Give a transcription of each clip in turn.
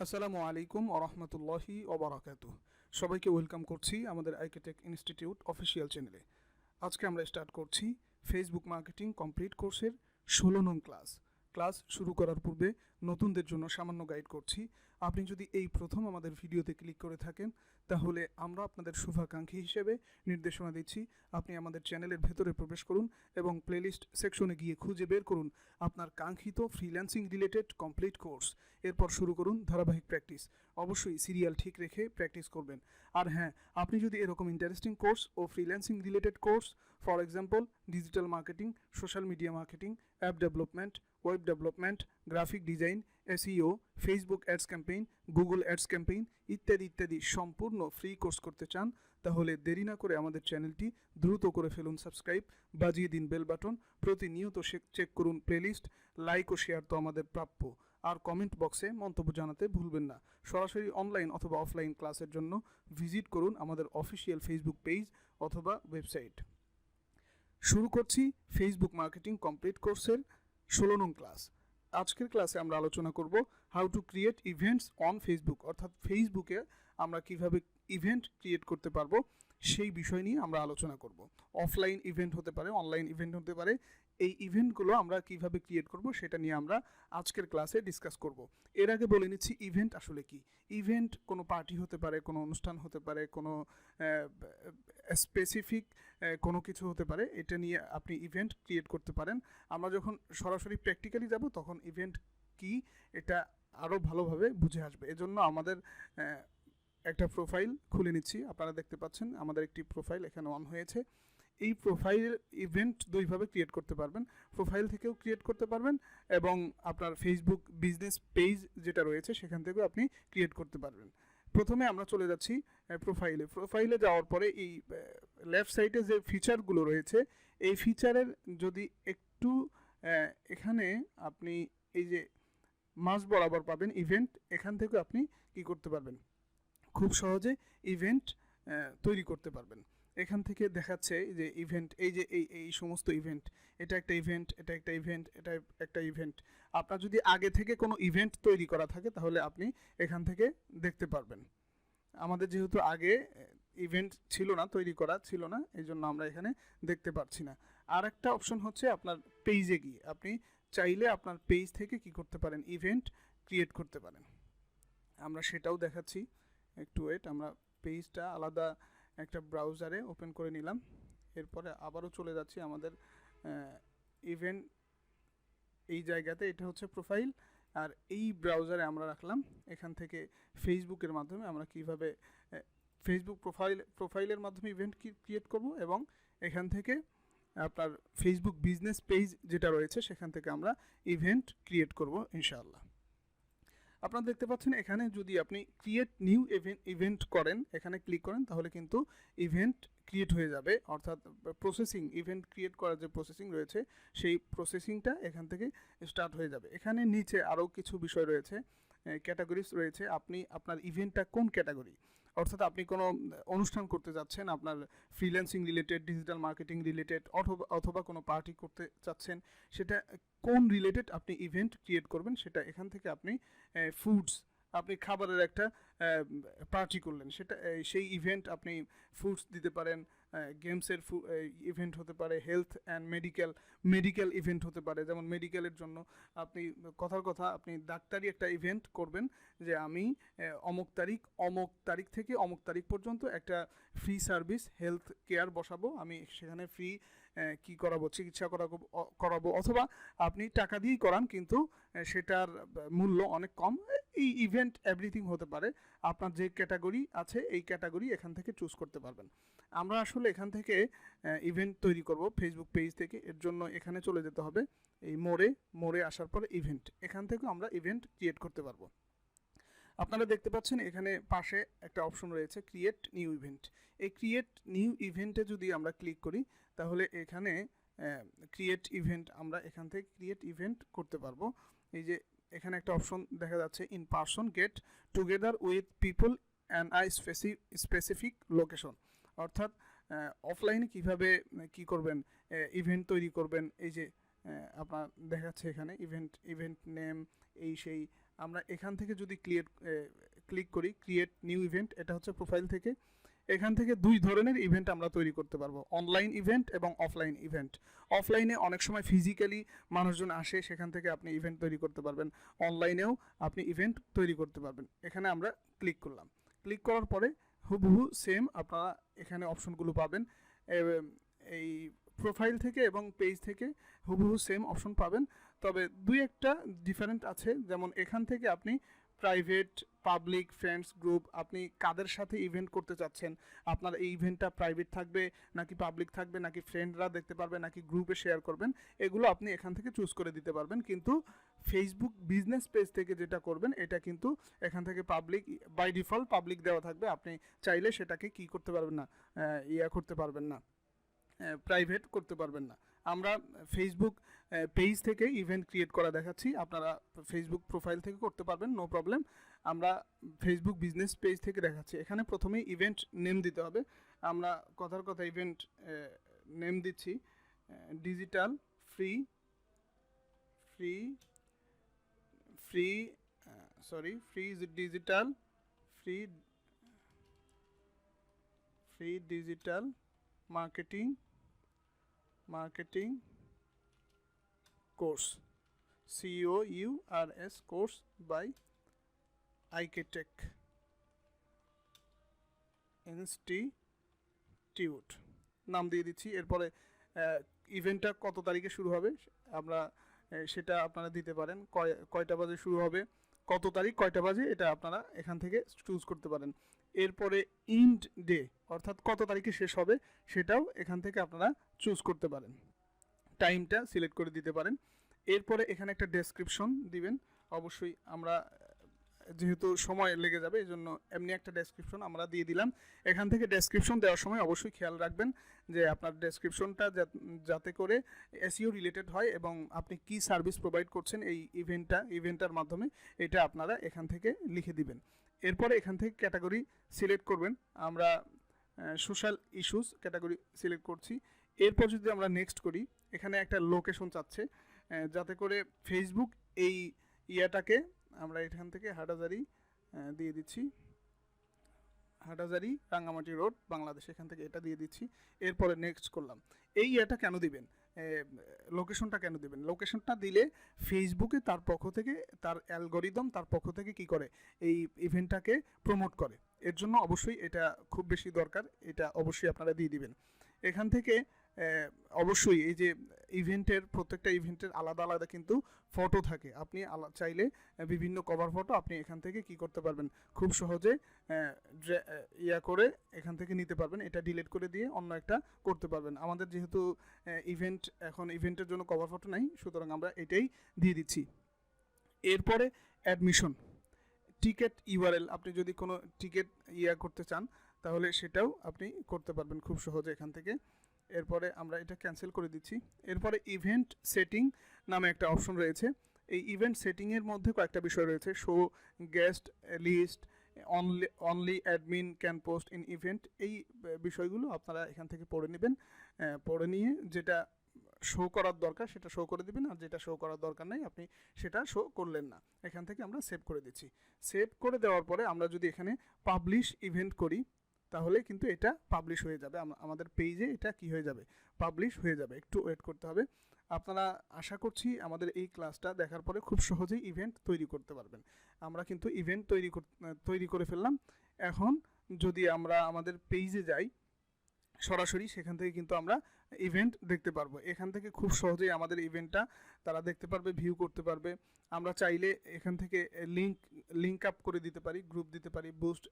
আসসালামু আলাইকুম ওয়া রাহমাতুল্লাহি ওয়া বারাকাতুহু। সবাইকে ওয়েলকাম করছি আমাদের আইকেটেক ইনস্টিটিউট অফিসিয়াল চ্যানেলে। আজকে আমরা স্টার্ট করছি ফেসবুক মার্কেটিং কমপ্লিট কোর্সের 16 নং ক্লাস শুরু করার পূর্বে নতুনদের জন্য সামান্য গাইড করছি। আপনি যদি এই প্রথম আমাদের ভিডিওতে ক্লিক করে থাকেন তাহলে আমরা আপনাদের শুভাকাঙ্ক্ষী হিসেবে নির্দেশনা দিচ্ছি আপনি আমাদের চ্যানেলের ভেতরে প্রবেশ করুন এবং প্লেলিস্ট সেকশনে গিয়ে খুঁজে বের করুন আপনার কাঙ্ক্ষিত ফ্রিল্যান্সিং রিলেটেড কমপ্লিট কোর্স। এরপর শুরু করুন ধারাবাহিক প্র্যাকটিস। অবশ্যই সিরিয়াল ঠিক রেখে প্র্যাকটিস করবেন। আর হ্যাঁ, আপনি যদি এরকম ইন্টারেস্টিং কোর্স ও freelancing related course, for example digital marketing, social media marketing, app development, web development, graphic design, SEO, Facebook ads campaign, Google ads campaign ইত্যাদি সম্পূর্ণ ফ্রি কোর্স করতে চান তাহলে দেরি না করে আমাদের চ্যানেলটি দ্রুত করে ফেলুন সাবস্ক্রাইব, বাজিয়ে দিন বেল বাটন, প্রতিনিয়ত চেক করুন প্লেলিস্ট, লাইক ও শেয়ার তো আমাদের প্রাপ্য। আর কমেন্ট বক্সে মন্তব্য জানাতে ভুলবেন না। সরাসরি অনলাইন অথবা অফলাইন ক্লাসের জন্য ভিজিট করুন আমাদের অফিসিয়াল ফেসবুক পেজ অথবা ওয়েবসাইট। শুরু করছি ফেসবুক মার্কেটিং কমপ্লিট কোর্সের 16 নং ক্লাস। আজকের ক্লাসে আমরা আলোচনা করব how to create events on Facebook, অর্থাৎ ফেসবুকে আমরা কিভাবে ইভেন্ট ক্রিয়েট করতে পারবো সেই বিষয় নিয়ে আমরা আলোচনা করব। অফলাইন ইভেন্ট হতে পারে, অনলাইন ইভেন্ট হতে পারে। এই ইভেন্টগুলো আমরা কিভাবে ক্রিয়েট করব সেটা নিয়ে আমরা আজকের ক্লাসে ডিসকাস করব। এর আগে বলে নিচ্ছি ইভেন্ট আসলে কি। ইভেন্ট কোনো পার্টি হতে পারে, কোনো অনুষ্ঠান হতে পারে, কোনো স্পেসিফিক কোনো কিছু হতে পারে। এটা নিয়ে আপনি ইভেন্ট ক্রিয়েট করতে পারেন। আমরা যখন সরাসরি প্র্যাকটিক্যালি যাব তখন ইভেন্ট কি এটা আরও ভালোভাবে বুঝে আসবে। এজন্য আমাদের একটা প্রোফাইল খুলে নিচ্ছি। আপনারা দেখতে পাচ্ছেন আমাদের একটি প্রোফাইল এখানে অন হয়েছে। এই প্রোফাইল ইভেন্ট দুইভাবে ক্রিয়েট করতে পারবেন। প্রোফাইল থেকেও ক্রিয়েট করতে পারবেন এবং আপনার ফেসবুক বিজনেস পেজ যেটা রয়েছে সেখান থেকেও আপনি ক্রিয়েট করতে পারবেন। প্রথমে আমরা চলে যাচ্ছি প্রোফাইলে যাওয়ার পরে এই লেফট সাইডে যে ফিচারগুলো রয়েছে এই ফিচারের যদি একটু এখানে আপনি এই যে মাঝ বরাবর পাবেন ইভেন্ট, এখান থেকে আপনি কি করতে পারবেন, খুব সহজে ইভেন্ট তৈরি করতে পারবেন। এখান থেকে দেখাচ্ছে যে ইভেন্ট, এই যে এই সমস্ত ইভেন্ট, এটা একটা ইভেন্ট, এটা একটা ইভেন্ট, এটা একটা ইভেন্ট। আপনার যদি আগে থেকে কোনো ইভেন্ট তৈরি করা থাকে তাহলে আপনি এখান থেকে দেখতে পারবেন। আমাদের যেহেতু আগে ইভেন্ট ছিল না, তৈরি করা ছিল না, এই জন্য আমরা এখানে দেখতে পাচ্ছি না। আর একটা অপশন হচ্ছে আপনার পেজে গিয়ে আপনি চাইলে আপনার পেজ থেকে কি করতে পারেন, ইভেন্ট ক্রিয়েট করতে পারেন। আমরা সেটাও দেখাচ্ছি, একটু ওয়েট। আমরা পেজটা আলাদা একটা ব্রাউজারে ওপেন করে নিলাম। এরপরে আবারও চলে যাচ্ছি আমাদের ইভেন্ট এই জায়গাতে। এটা হচ্ছে প্রোফাইল, আর এই ব্রাউজারে আমরা রাখলাম। এখান থেকে ফেসবুকের মাধ্যমে আমরা কিভাবে ফেসবুক প্রোফাইলের মাধ্যমে ইভেন্ট ক্রিয়েট করব এবং এখান থেকে আপনার ফেসবুক বিজনেস পেজ যেটা রয়েছে সেখান থেকে আমরা ইভেন্ট ক্রিয়েট করব ইনশাআল্লাহ। আপনারা দেখতে পাচ্ছেন এখানে যদি আপনি ক্রিয়েট নিউ ইভেন্ট করেন, এখানে ক্লিক করেন, তাহলে কিন্তু ইভেন্ট ক্রিয়েট হয়ে যাবে। অর্থাৎ প্রসেসিং, ইভেন্ট ক্রিয়েট করার যে প্রসেসিং রয়েছে সেই প্রসেসিংটা এখান থেকে স্টার্ট হয়ে যাবে। এখানে নিচে আরও কিছু বিষয় রয়েছে, ক্যাটাগরিজ রয়েছে। আপনি আপনার ইভেন্টটা কোন ক্যাটাগরি, অর্থাৎ আপনি কোনো অনুষ্ঠান করতে যাচ্ছেন আপনার freelancing related, digital marketing related, অথবা কোনো পার্টি করতে চাচ্ছেন, সেটা কোন রিলেটেড আপনি ইভেন্ট ক্রিয়েট করবেন সেটা এখান থেকে আপনি ফুডস, আপনি খাবারের একটা পার্টি করলেন, সেটা সেই ইভেন্ট আপনি ফুডস দিতে পারেন, গেমসের ইভেন্ট হতে পারে, হেলথ অ্যান্ড মেডিকেল ইভেন্ট হতে পারে। যেমন মেডিকেলের জন্য আপনি কথার কথা আপনি ডাক্তারি একটা ইভেন্ট করবেন যে আমি অমুক তারিখ থেকে অমুক তারিখ পর্যন্ত একটা ফ্রি সার্ভিস হেলথ কেয়ার বসাবো, আমি সেখানে ফ্রি কি করাবো, চিকিৎসা করাবো, অথবা আপনি টাকা দিয়েই করান কিন্তু সেটার মূল্য অনেক কম। এই ইভেন্ট এভরিথিং হতে পারে। আপনার যে ক্যাটাগরি আছে এই ক্যাটাগরি এখান থেকে চুজ করতে পারবেন। আমরা আসলে এখান থেকে ইভেন্ট তৈরি করব ফেসবুক পেজ থেকে। এর জন্য এখানে চলে যেতে হবে, এই মোড়ে আসার পরে ইভেন্ট, এখান থেকে আমরা ইভেন্ট ক্রিয়েট করতে পারবো। আপনারা দেখতে পাচ্ছেন এখানে পাশে একটা অপশন রয়েছে ক্রিয়েট নিউ ইভেন্ট। এই ক্রিয়েট নিউ ইভেন্টে যদি আমরা ক্লিক করি তাহলে এখানে ক্রিয়েট ইভেন্ট, আমরা এখান থেকে ক্রিয়েট ইভেন্ট করতে পারবো। এই যে এখানে একটা অপশন দেখা যাচ্ছে, in person get together with people and I specific location, অর্থাৎ অফলাইনে কিভাবে কি করবেন, ইভেন্ট তৈরি করবেন। এই যে আপনার দেখাচ্ছে এখানে ইভেন্ট নেম, এই সেই আমরা এখান থেকে যদি ক্লিক করি ক্রিয়েট নিউ ইভেন্ট, এটা হচ্ছে প্রোফাইল থেকে। এখান থেকে দুই ধরনের ইভেন্ট আমরা তৈরি করতে পারবো, অনলাইন ইভেন্ট এবং অফলাইন ইভেন্ট। অফলাইনে অনেক সময় ফিজিক্যালি মানুষজন আসে, সেখান থেকে আপনি ইভেন্ট তৈরি করতে পারবেন। অনলাইনেও আপনি ইভেন্ট তৈরি করতে পারবেন। এখানে আমরা ক্লিক করলাম, ক্লিক করার পরে হুবহু সেম আপনারা এখানে অপশনগুলো পাবেন। এই প্রোফাইল থেকে এবং পেজ থেকে হুবহু সেম অপশন পাবেন, তবে দুই একটা ডিফারেন্ট আছে। যেমন এখান থেকে আপনি প্রাইভেট, পাবলিক, ফ্রেন্ডস, গ্রুপ, আপনি কাদের সাথে ইভেন্ট করতে চাচ্ছেন, আপনার এই ইভেন্টটা প্রাইভেট থাকবে নাকি পাবলিক থাকবে, নাকি ফ্রেন্ডরা দেখতে পারবে নাকি গ্রুপে শেয়ার করবেন, এগুলো আপনি এখান থেকে চুজ করে দিতে পারবেন। কিন্তু ফেসবুক বিজনেস পেজ থেকে যেটা করবেন এটা কিন্তু এখান থেকে পাবলিক, বাই ডিফল্ট পাবলিক দেওয়া থাকবে। আপনি চাইলে সেটাকে কি করতে পারবেন না, করতে পারবেন না, প্রাইভেট করতে পারবেন না। আমরা ফেসবুক পেজ থেকে ইভেন্ট ক্রিয়েট করা দেখাচ্ছি, আপনারা ফেসবুক প্রোফাইল থেকে করতে পারবেন, নো প্রবলেম। আমরা ফেসবুক বিজনেস পেজ থেকে দেখাচ্ছি। এখানে প্রথমেই ইভেন্ট নেম দিতে হবে। আমরা কথার কথা ইভেন্ট নেম দিচ্ছি digital free free free sorry free digital free free digital marketing course, COURS course by আইকেটেক ইনস্টিটিউট নাম দিয়ে দিচ্ছি। এরপরে ইভেন্টটা কত তারিখে শুরু হবে আমরা সেটা আপনারা দিতে পারেন, কয়টা বাজে শুরু হবে, কত তারিখ কয়টা বাজে, এটা আপনারা এখান থেকে চুজ করতে পারেন। এরপরে ইন্ড ডে অর্থাৎ কত তারিখে শেষ হবে সেটাও এখান থেকে আপনারা চুজ করতে পারেন, টাইমটা সিলেক্ট করে দিতে পারেন। এরপরে এখানে একটা ডেসক্রিপশন দিবেন। অবশ্যই আমরা যেহেতু সময় লেগে যাবে এই জন্য এমনি একটা ডেসক্রিপশন আমরা দিয়ে দিলাম। এখান থেকে ডেসক্রিপশন দেওয়ার সময় অবশ্যই খেয়াল রাখবেন যে আপনার ডেসক্রিপশনটা যাতে করে এসইও রিলেটেড হয় এবং আপনি কি সার্ভিস প্রোভাইড করছেন এই ইভেন্টটার মাধ্যমে, এটা আপনারা এখান থেকে লিখে দিবেন। এরপরে এখান থেকে ক্যাটাগরি সিলেক্ট করবেন। আমরা সোশ্যাল ইস্যুস ক্যাটাগরি সিলেক্ট করছি। এরপর যদি আমরা নেক্সট করি, এখানে একটা লোকেশন চাচ্ছে যাতে করে ফেসবুক এই ইয়াটাকে, আমরা এখান থেকে হাটহাজারি দিয়ে দিচ্ছি, হাটহাজারি রাঙ্গামাটি রোড বাংলাদেশ, এখান থেকে এটা দিয়ে দিচ্ছি। এরপরে নেক্সট করলাম। এই এটা কেন দিবেন, লোকেশনটা কেন দিবেন? লোকেশনটা দিলে ফেসবুকে তার পক্ষ থেকে, তার অ্যালগরিদম তার পক্ষ থেকে কি করে, এই ইভেন্টটাকে প্রমোট করে। এর জন্য অবশ্যই এটা খুব বেশি দরকার, এটা অবশ্যই আপনারা দিয়ে দিবেন। এখান থেকে অবশ্যই এই যে প্রত্যেকটা ইভেন্টের আলাদা আলাদা কিন্তু ফটো থাকে। আপনি চাইলে বিভিন্ন কভার ফটো আপনি এখান থেকে কি করতে পারবেন, খুব সহজে করে এখান থেকে নিতে পারবেন। এটা ডিলিট করে দিয়ে অন্য একটা করতে পারবেন। আমাদের যেহেতু ইভেন্টের জন্য কভার ফটো নাই, সুতরাং আমরা এটাই দিয়ে দিচ্ছি। এরপরে অ্যাডমিশন টিকেট ইউআরএল, আপনি যদি কোনো টিকেট করতে চান তাহলে সেটাও আপনি করতে পারবেন খুব সহজে এখান থেকে। এরপরে আমরা এটা ক্যান্সেল করে দিচ্ছি। এরপরে ইভেন্ট সেটিং নামে একটা অপশন রয়েছে। এই ইভেন্ট সেটিংয়ের মধ্যে কয়েকটা বিষয় রয়েছে, show guest list, only admin can post in event. এই বিষয়গুলো আপনারা এখান থেকে পড়ে নেবেন, পড়ে নিয়ে যেটা শো করার দরকার সেটা শো করে দিবেন, আর যেটা শো করার দরকার নাই আপনি সেটা শো করলেন না। এখান থেকে আমরা সেভ করে দিচ্ছি। সেভ করে দেওয়ার পরে আমরা যদি এখানে পাবলিশ ইভেন্ট করি তাহলে কিন্তু এটা পাবলিশ হয়ে যাবে, আমাদের পেজে এটা কি হয়ে যাবে, পাবলিশ হয়ে যাবে। একটু ওয়েট করতে হবে। আপনারা আশা করছি আমাদের এই ক্লাসটা দেখার পরে খুব সহজেই ইভেন্ট তৈরি করতে পারবেন। আমরা কিন্তু ইভেন্ট তৈরি করে ফেললাম। এখন যদি আমরা আমাদের পেজে যাই সরাসরি, সেখান থেকে কিন্তু আমরা ইভেন্ট দেখতে পারবো। এখান থেকে খুব সহজেই আমাদের ইভেন্টটা তারা দেখতে পারবে, ভিউ করতে পারবে। আমরা চাইলে এখান থেকে লিঙ্ক আপ করে দিতে পারি, গ্রুপ দিতে পারি, বুস্ট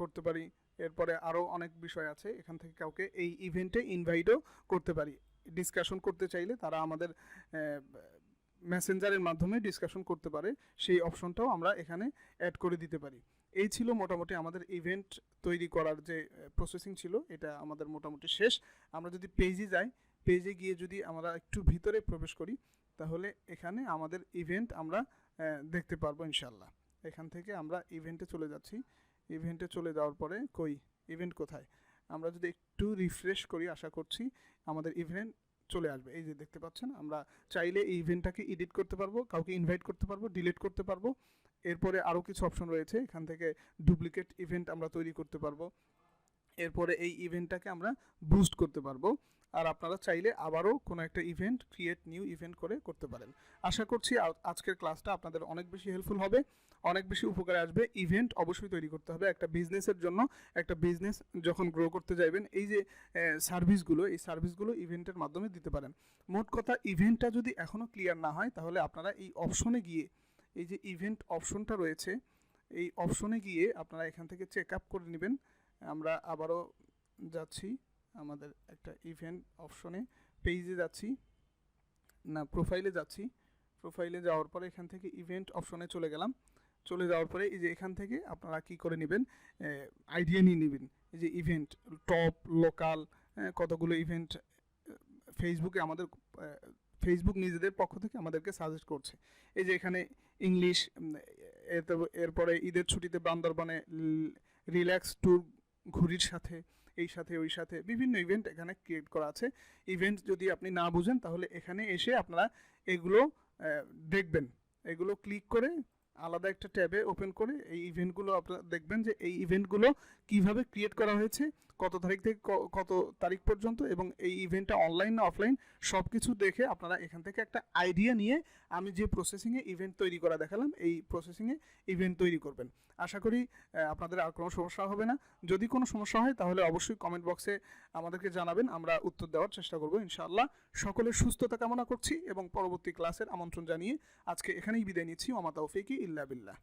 করতে পারি। এরপরে আরও অনেক বিষয় আছে। এখান থেকে কাউকে এই ইভেন্টে ইনভাইটও করতে পারি। ডিসকাশন করতে চাইলে তারা আমাদের মেসেঞ্জারের মাধ্যমে ডিসকাশন করতে পারে, সেই অপশনটাও আমরা এখানে অ্যাড করে দিতে পারি। এই ছিল মোটামুটি আমাদের ইভেন্ট তৈরি করার যে প্রসেসিং ছিল, এটা আমাদের মোটামুটি শেষ। আমরা যদি পেজে যাই, পেজে গিয়ে যদি আমরা একটু ভিতরে প্রবেশ করি তাহলে এখানে আমাদের ইভেন্ট আমরা দেখতে পারবো ইনশাল্লাহ। এখান থেকে আমরা ইভেন্টে চলে যাচ্ছি। ইভেন্টে চলে যাওয়ার পরে ইভেন্ট কোথায়, আমরা যদি একটু রিফ্রেশ করি আশা করছি আমাদের ইভেন্ট চলে আসবে। এই যে দেখতে পাচ্ছেন, আমরা চাইলে এই ইভেন্টটাকে এডিট করতে পারবো, কাউকে ইনভাইট করতে পারবো, ডিলিট করতে পারবো। এরপরে আরও কিছু অপশন রয়েছে, এখান থেকে ডুপ্লিকেট ইভেন্ট আমরা তৈরি করতে পারবো। এরপরে এই ইভেন্টটাকে আমরা বুস্ট করতে পারবো। আর আপনারা চাইলে আবারও কোনো একটা ইভেন্ট ক্রিয়েট নিউ ইভেন্ট করে করতে পারেন। আশা করছি আজকের ক্লাসটা আপনাদের অনেক বেশি হেল্পফুল হবে, অনেক বেশি উপকারে আসবে। ইভেন্ট অবশ্যই তৈরি করতে হবে একটা বিজনেসের জন্য। একটা বিজনেস যখন গ্রো করতে যাবেন, এই যে সার্ভিসগুলো, এই সার্ভিসগুলো ইভেন্টের মাধ্যমে দিতে পারেন। মোট কথা, ইভেন্টটা যদি এখনও ক্লিয়ার না হয়, তাহলে আপনারা এই অপশনে গিয়ে, এই যে ইভেন্ট অপশনটা রয়েছে, এই অপশনে গিয়ে আপনারা এখান থেকে চেক আপ করে নেবেন। আমরা আবারও যাচ্ছি আমাদের একটা ইভেন্ট অপশনে, পেজে যাচ্ছি না, প্রোফাইলে যাচ্ছি। প্রোফাইলে যাওয়ার পরে এখান থেকে ইভেন্ট অপশনে চলে গেলাম। চলে যাওয়ার পরে এই যে এখান থেকে আপনারা কি করে নেবেন, আইডিয়া নিয়ে নেবেন। এই যে ইভেন্ট টপ লোকাল, কতগুলো ইভেন্ট ফেসবুকে আমাদের ফেসবুক নিজেদের পক্ষ থেকে আমাদেরকে সাজেস্ট করছে। এই যে এখানে ইংলিশ, এরপরে ঈদের ছুটিতে বান্দরবানে রিল্যাক্স ট্যুর, ঘুরির সাথে, এই সাথে ওই সাথে, বিভিন্ন ইভেন্ট এখানে ক্রিয়েট করা আছে। ইভেন্ট যদি আপনি না বুঝেন, তাহলে এখানে এসে আপনারা এগুলো দেখবেন। এগুলো ক্লিক করে আলাদা একটা ট্যাবে ওপেন করে এই ইভেন্টগুলো আপনারা দেখবেন যে এই ইভেন্টগুলো কিভাবে ক্রিয়েট করা হয়েছে, কত তারিখ থেকে কত তারিখ পর্যন্ত, এবং এই ইভেন্টটা অনলাইন না অফলাইন, সব কিছু দেখে আপনারা এখান থেকে একটা আইডিয়া নিয়ে আমি যে প্রসেসিংয়ে ইভেন্ট তৈরি করা দেখালাম, এই প্রসেসিংয়ে ইভেন্ট তৈরি করবেন। আশা করি আপনাদের আর কোনো সমস্যা হবে না। যদি কোনো সমস্যা হয়, তাহলে অবশ্যই কমেন্ট বক্সে আমাদেরকে জানাবেন, আমরা উত্তর দেওয়ার চেষ্টা করব ইনশাআল্লাহ। সকলের সুস্থতা কামনা করছি এবং পরবর্তী ক্লাসের আমন্ত্রণ জানিয়ে আজকে এখানেই বিদায় নিচ্ছি। ওমা তাওফিকি ইল্লা বিল্লাহ।